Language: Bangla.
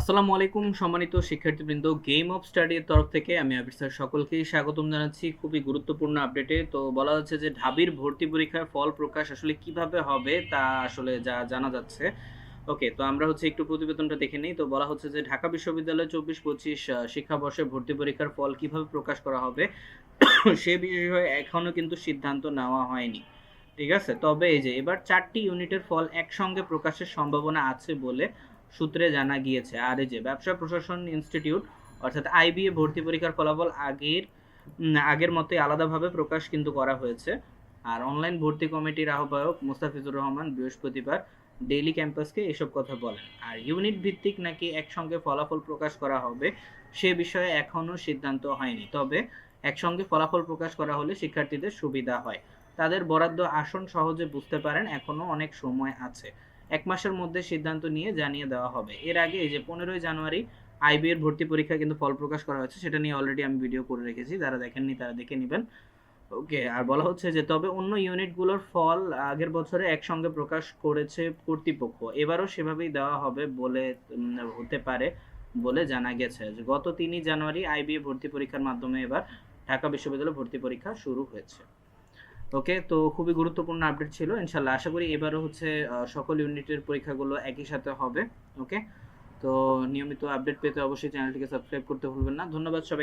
আসসালামু আলাইকুম সম্মানিত শিক্ষার্থীবৃন্দ, গেম অফ স্টাডি এর তরফ থেকে আমি আবির স্যার সকলকেই স্বাগতম জানাচ্ছি খুবই গুরুত্বপূর্ণ আপডেটে। তো বলা হচ্ছে যে ঢাবির ভর্তি পরীক্ষার ফল প্রকাশ আসলে কিভাবে হবে তা আসলে যা জানা যাচ্ছে। ওকে, তো আমরা একটু প্রতিবেদনটা দেখে নিই। তো বলা হচ্ছে যে ঢাকা বিশ্ববিদ্যালয় ২৪-২৫ শিক্ষাবর্ষে ভর্তি পরীক্ষার ফল কিভাবে প্রকাশ করা হবে সে বিষয়ে এখনো কিন্তু সিদ্ধান্ত নেওয়া হয়নি। ঠিক আছে? তবে এই যে এবার ৪টি ইউনিটের ফল একসঙ্গে প্রকাশের সম্ভাবনা আছে বলে সূত্রে জানা গিয়েছে। আর এই যে ব্যবসা প্রশাসন ইনস্টিটিউট অর্থাৎ আইবিএ ভর্তি পরীক্ষার ফলাফল আগের মতোই আলাদাভাবে প্রকাশ কিন্তু করা হয়েছে। আর অনলাইন ভর্তি কমিটির আহ্বায়ক মোস্তাফিজুর রহমান বৃহস্পতিবার ডেইলি ক্যাম্পাসকে এসব কথা বলেন। আর ইউনিট ভিত্তিক নাকি একসঙ্গে ফলাফল প্রকাশ করা হবে সে বিষয়ে এখনো সিদ্ধান্ত হয়নি। তবে একসঙ্গে ফলাফল প্রকাশ করা হলে শিক্ষার্থীদের সুবিধা হয়, তাদের বরাদ্দ আসন সহজে বুঝতে পারেন, এখনো অনেক সময় আছে। ১ মাসের মধ্যে সিদ্ধান্ত নিয়ে জানিয়ে দেওয়া হবে। এর আগে এই যে ১৫ই জানুয়ারি আইবি এর ভর্তি পরীক্ষা কিন্তু ফল প্রকাশ করা হয়েছে, সেটা নিয়ে অলরেডি আমি ভিডিও করে রেখেছি, যারা দেখেননি তারা দেখে নেবেন। ওকে, আর বলা হচ্ছে যে তবে অন্য ইউনিটগুলোর ফল আগের বছরে একসঙ্গে প্রকাশ করেছে কর্তৃপক্ষ, এবারও সেভাবেই দেওয়া হবে বলে হতে পারে বলে জানা গেছে। যে গত ৩ই জানুয়ারি আইবিএ ভর্তি পরীক্ষার মাধ্যমে এবার ঢাকা বিশ্ববিদ্যালয়ে ভর্তি পরীক্ষা শুরু হয়েছে। ওকে, তো খুবই গুরুত্বপূর্ণ আপডেট ছিল। ইনশাল্লাহ আশা করি এবারও সকল ইউনিটের পরীক্ষাগুলো একই সাথে হবে। ওকে, তো নিয়মিত আপডেট পেতে অবশ্যই চ্যানেলটিকে সাবস্ক্রাইব করতে ভুলবেন না। ধন্যবাদ সবাই।